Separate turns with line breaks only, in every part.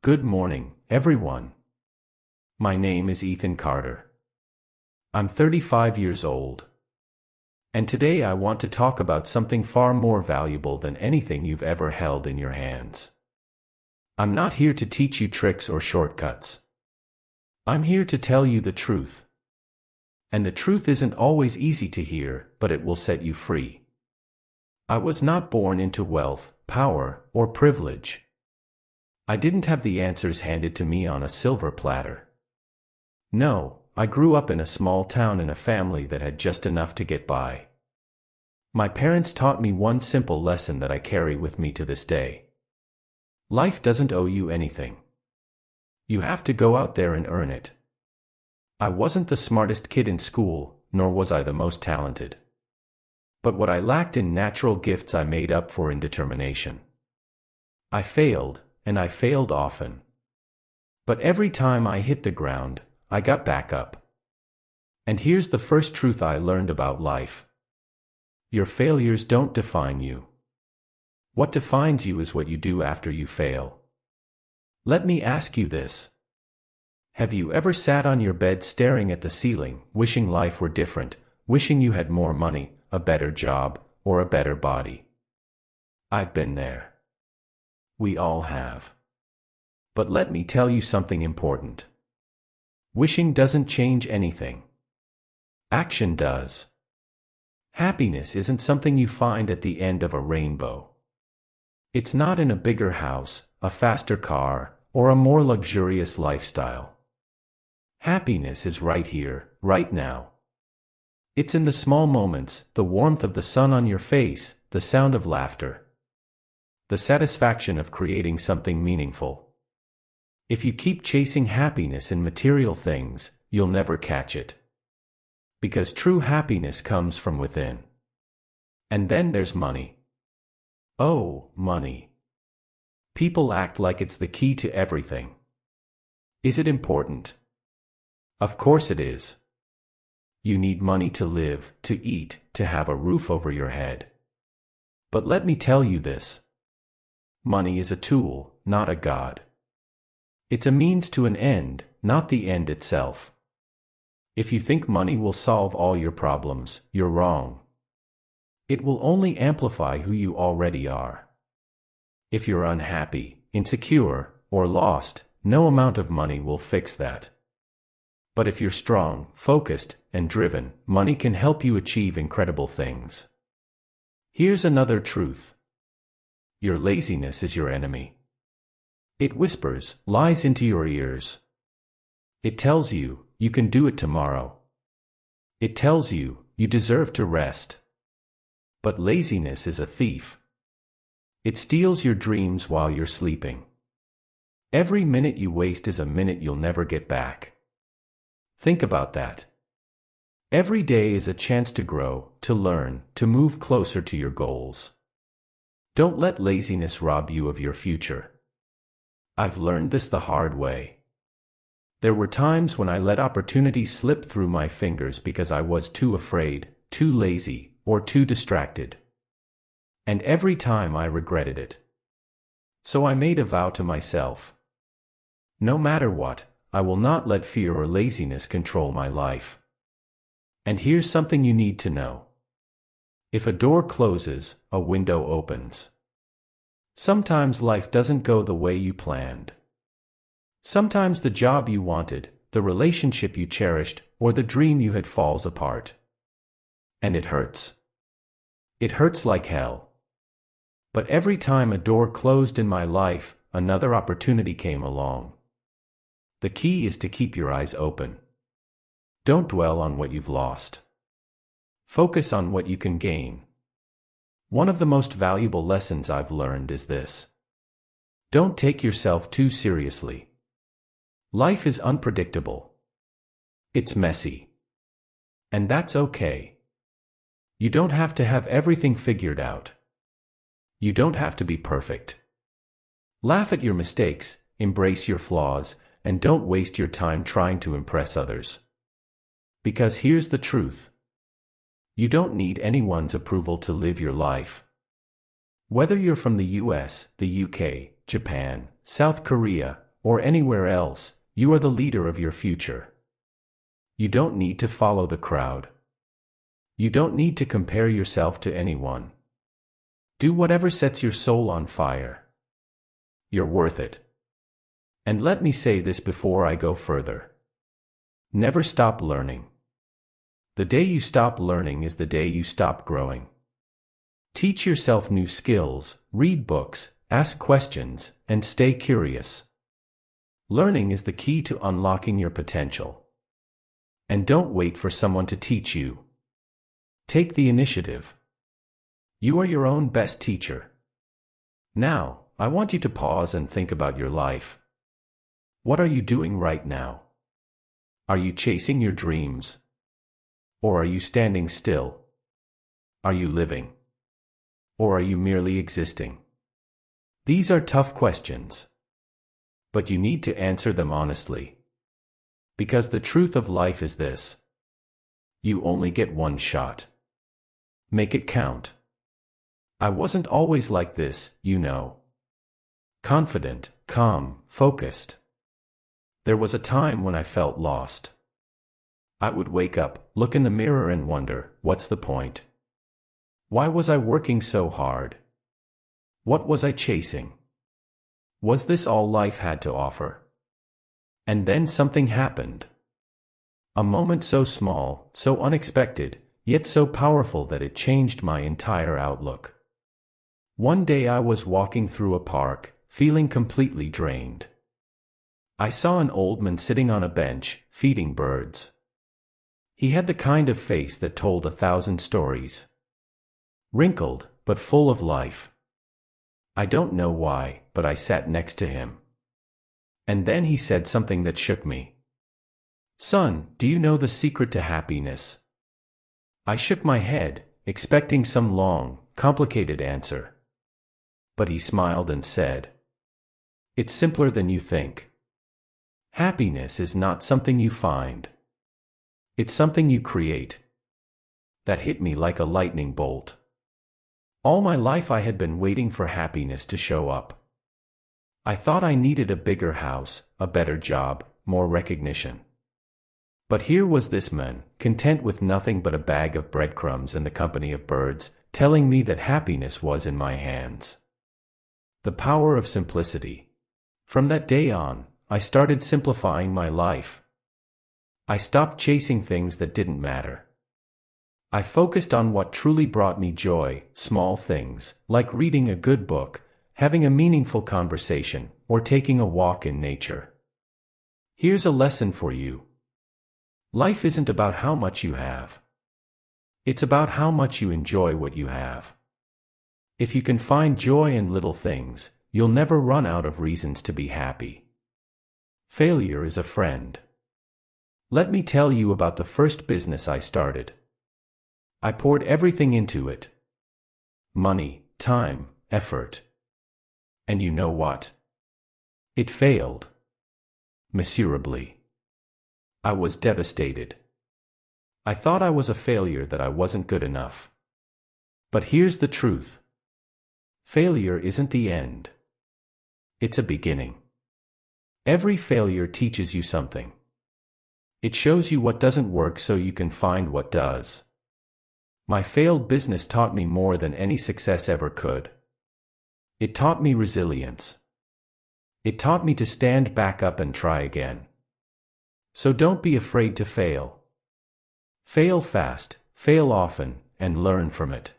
Good morning, everyone. My name is Ethan Carter. I'm 35 years old. And today I want to talk about something far more valuable than anything you've ever held in your hands. I'm not here to teach you tricks or shortcuts. I'm here to tell you the truth. And the truth isn't always easy to hear, but it will set you free. I was not born into wealth, power, or privilege. I didn't have the answers handed to me on a silver platter. No, I grew up in a small town in a family that had just enough to get by. My parents taught me one simple lesson that I carry with me to this day. Life doesn't owe you anything. You have to go out there and earn it. I wasn't the smartest kid in school, nor was I the most talented. But what I lacked in natural gifts I made up for in determination. I failed, and I failed often. But every time I hit the ground, I got back up. And here's the first truth I learned about life. Your failures don't define you. What defines you is what you do after you fail. Let me ask you this. Have you ever sat on your bed staring at the ceiling, wishing life were different, wishing you had more money, a better job, or a better body? I've been there. We all have. But let me tell you something important. Wishing doesn't change anything. Action does. Happiness isn't something you find at the end of a rainbow. It's not in a bigger house, a faster car, or a more luxurious lifestyle. Happiness is right here, right now. It's in the small moments, the warmth of the sun on your face, the sound of laughter. The satisfaction of creating something meaningful. If you keep chasing happiness in material things, you'll never catch it. Because true happiness comes from within. And then there's money. Oh, money. People act like it's the key to everything. Is it important? Of course it is. You need money to live, to eat, to have a roof over your head. But let me tell you this. Money is a tool, not a god. It's a means to an end, not the end itself. If you think money will solve all your problems, you're wrong. It will only amplify who you already are. If you're unhappy, insecure, or lost, no amount of money will fix that. But if you're strong, focused, and driven, money can help you achieve incredible things. Here's another truth. Your laziness is your enemy. It whispers, lies into your ears. It tells you, you can do it tomorrow. It tells you, you deserve to rest. But laziness is a thief. It steals your dreams while you're sleeping. Every minute you waste is a minute you'll never get back. Think about that. Every day is a chance to grow, to learn, to move closer to your goals. Don't let laziness rob you of your future. I've learned this the hard way. There were times when I let opportunities slip through my fingers because I was too afraid, too lazy, or too distracted. And every time I regretted it. So I made a vow to myself. No matter what, I will not let fear or laziness control my life. And here's something you need to know. If a door closes, a window opens. Sometimes life doesn't go the way you planned. Sometimes the job you wanted, the relationship you cherished, or the dream you had falls apart. And it hurts. It hurts like hell. But every time a door closed in my life, another opportunity came along. The key is to keep your eyes open. Don't dwell on what you've lost. Focus on what you can gain. One of the most valuable lessons I've learned is this. Don't take yourself too seriously. Life is unpredictable. It's messy. And that's okay. You don't have to have everything figured out. You don't have to be perfect. Laugh at your mistakes, embrace your flaws, and don't waste your time trying to impress others. Because here's the truth. You don't need anyone's approval to live your life. Whether you're from the US, the UK, Japan, South Korea, or anywhere else, you are the leader of your future. You don't need to follow the crowd. You don't need to compare yourself to anyone. Do whatever sets your soul on fire. You're worth it. And let me say this before I go further. Never stop learning. The day you stop learning is the day you stop growing. Teach yourself new skills, read books, ask questions, and stay curious. Learning is the key to unlocking your potential. And don't wait for someone to teach you. Take the initiative. You are your own best teacher. Now, I want you to pause and think about your life. What are you doing right now? Are you chasing your dreams? Or are you standing still? Are you living? Or are you merely existing? These are tough questions. But you need to answer them honestly. Because the truth of life is this: you only get one shot. Make it count. I wasn't always like this, you know. Confident, calm, focused. There was a time when I felt lost. I would wake up, look in the mirror and wonder, what's the point? Why was I working so hard? What was I chasing? Was this all life had to offer? And then something happened. A moment so small, so unexpected, yet so powerful that it changed my entire outlook. One day I was walking through a park, feeling completely drained. I saw an old man sitting on a bench, feeding birds. He had the kind of face that told 1,000 stories. Wrinkled, but full of life. I don't know why, but I sat next to him. And then he said something that shook me. "Son, do you know the secret to happiness?" I shook my head, expecting some long, complicated answer. But he smiled and said, "It's simpler than you think. Happiness is not something you find. It's something you create." That hit me like a lightning bolt. All my life I had been waiting for happiness to show up. I thought I needed a bigger house, a better job, more recognition. But here was this man, content with nothing but a bag of breadcrumbs and the company of birds, telling me that happiness was in my hands. The power of simplicity. From that day on, I started simplifying my life. I stopped chasing things that didn't matter. I focused on what truly brought me joy, small things, like reading a good book, having a meaningful conversation, or taking a walk in nature. Here's a lesson for you. Life isn't about how much you have. It's about how much you enjoy what you have. If you can find joy in little things, you'll never run out of reasons to be happy. Failure is a friend. Let me tell you about the first business I started. I poured everything into it. Money, time, effort. And you know what? It failed. Miserably. I was devastated. I thought I was a failure, that I wasn't good enough. But here's the truth. Failure isn't the end. It's a beginning. Every failure teaches you something. It shows you what doesn't work so you can find what does. My failed business taught me more than any success ever could. It taught me resilience. It taught me to stand back up and try again. So don't be afraid to fail. Fail fast, fail often, and learn from it.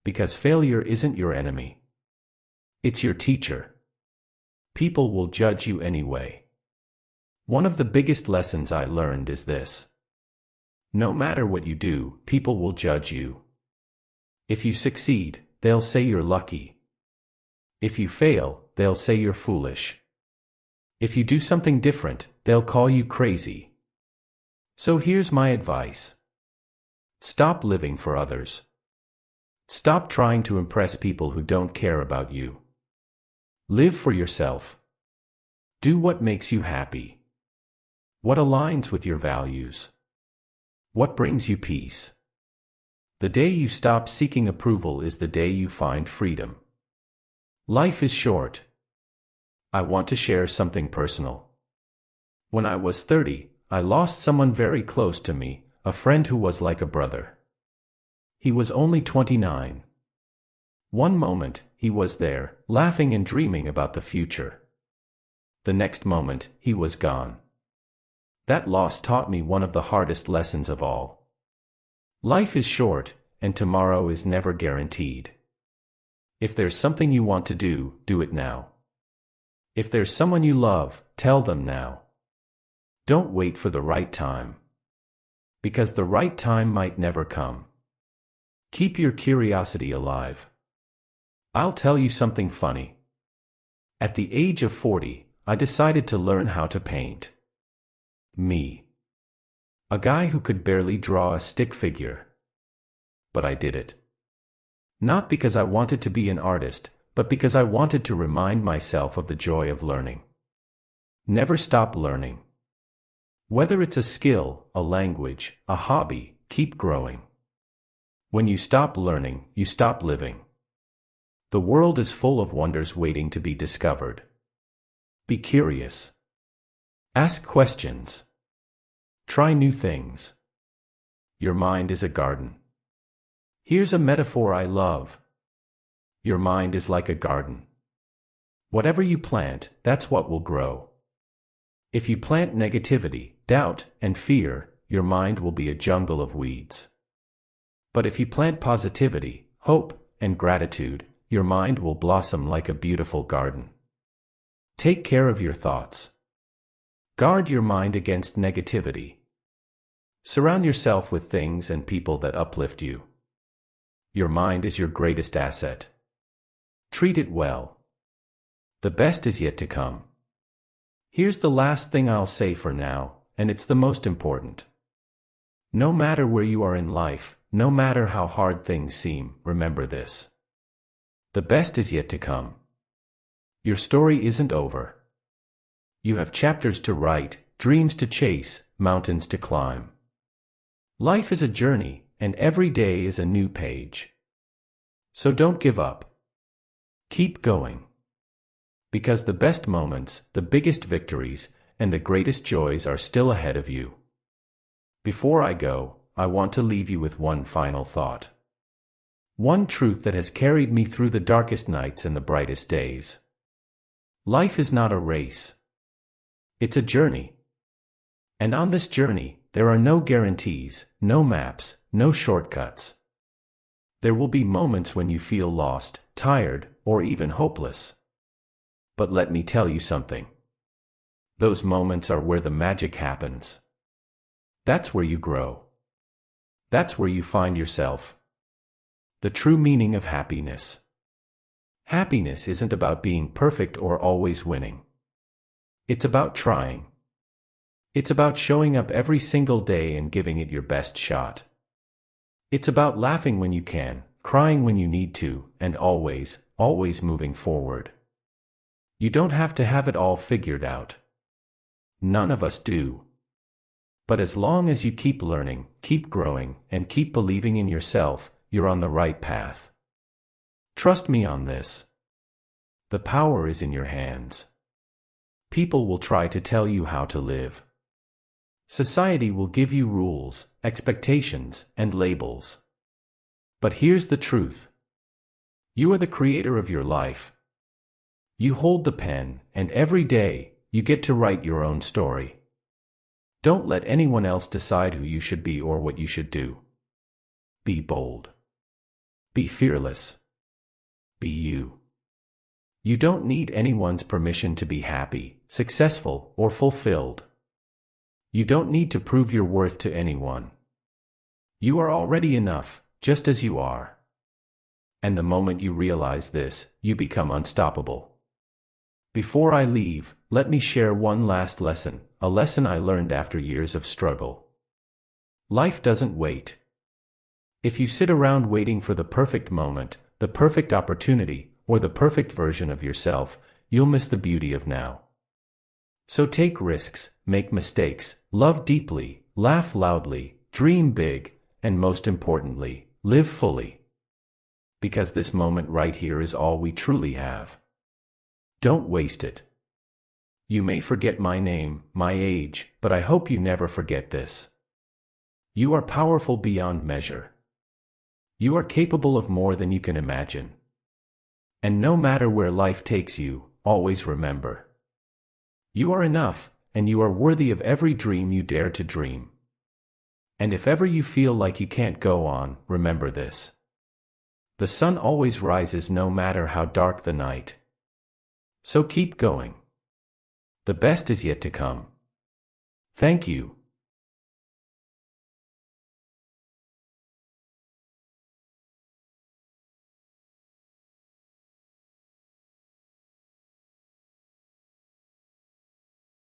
Because failure isn't your enemy. It's your teacher. People will judge you anyway. One of the biggest lessons I learned is this. No matter what you do, people will judge you. If you succeed, they'll say you're lucky. If you fail, they'll say you're foolish. If you do something different, they'll call you crazy. So here's my advice. Stop living for others. Stop trying to impress people who don't care about you. Live for yourself. Do what makes you happy. What aligns with your values. What brings you peace? The day you stop seeking approval is the day you find freedom. Life is short. I want to share something personal. When I was 30, I lost someone very close to me, a friend who was like a brother. He was only 29. One moment, he was there, laughing and dreaming about the future. The next moment, he was gone. That loss taught me one of the hardest lessons of all. Life is short, and tomorrow is never guaranteed. If there's something you want to do, do it now. If there's someone you love, tell them now. Don't wait for the right time. Because the right time might never come. Keep your curiosity alive. I'll tell you something funny. At the age of 40, I decided to learn how to paint. Me. A guy who could barely draw a stick figure. But I did it. Not because I wanted to be an artist, but because I wanted to remind myself of the joy of learning. Never stop learning. Whether it's a skill, a language, a hobby, keep growing. When you stop learning, you stop living. The world is full of wonders waiting to be discovered. Be curious. Ask questions. Try new things. Your mind is a garden. Here's a metaphor I love. Your mind is like a garden. Whatever you plant, that's what will grow. If you plant negativity, doubt, and fear, your mind will be a jungle of weeds. But if you plant positivity, hope, and gratitude, your mind will blossom like a beautiful garden. Take care of your thoughts. Guard your mind against negativity. Surround yourself with things and people that uplift you. Your mind is your greatest asset. Treat it well. The best is yet to come. Here's the last thing I'll say for now, and it's the most important. No matter where you are in life, no matter how hard things seem, remember this. The best is yet to come. Your story isn't over. You have chapters to write, dreams to chase, mountains to climb. Life is a journey, and every day is a new page. So don't give up. Keep going. Because the best moments, the biggest victories, and the greatest joys are still ahead of you. Before I go, I want to leave you with one final thought. One truth that has carried me through the darkest nights and the brightest days. Life is not a race. It's a journey. And on this journey, there are no guarantees, no maps, no shortcuts. There will be moments when you feel lost, tired, or even hopeless. But let me tell you something. Those moments are where the magic happens. That's where you grow. That's where you find yourself. The true meaning of happiness. Happiness isn't about being perfect or always winning. It's about trying. It's about showing up every single day and giving it your best shot. It's about laughing when you can, crying when you need to, and always, always moving forward. You don't have to have it all figured out. None of us do. But as long as you keep learning, keep growing, and keep believing in yourself, you're on the right path. Trust me on this. The power is in your hands. People will try to tell you how to live. Society will give you rules, expectations, and labels. But here's the truth. You are the creator of your life. You hold the pen, and every day, you get to write your own story. Don't let anyone else decide who you should be or what you should do. Be bold. Be fearless. Be you. You don't need anyone's permission to be happy, successful, or fulfilled. You don't need to prove your worth to anyone. You are already enough, just as you are. And the moment you realize this, you become unstoppable. Before I leave, let me share one last lesson, a lesson I learned after years of struggle. Life doesn't wait. If you sit around waiting for the perfect moment, the perfect opportunity, or the perfect version of yourself, you'll miss the beauty of now. So take risks, make mistakes, love deeply, laugh loudly, dream big, and most importantly, live fully. Because this moment right here is all we truly have. Don't waste it. You may forget my name, my age, but I hope you never forget this. You are powerful beyond measure. You are capable of more than you can imagine. And no matter where life takes you, always remember. You are enough, and you are worthy of every dream you dare to dream. And if ever you feel like you can't go on, remember this. The sun always rises no matter how dark the night. So keep going. The best is yet to come. Thank you.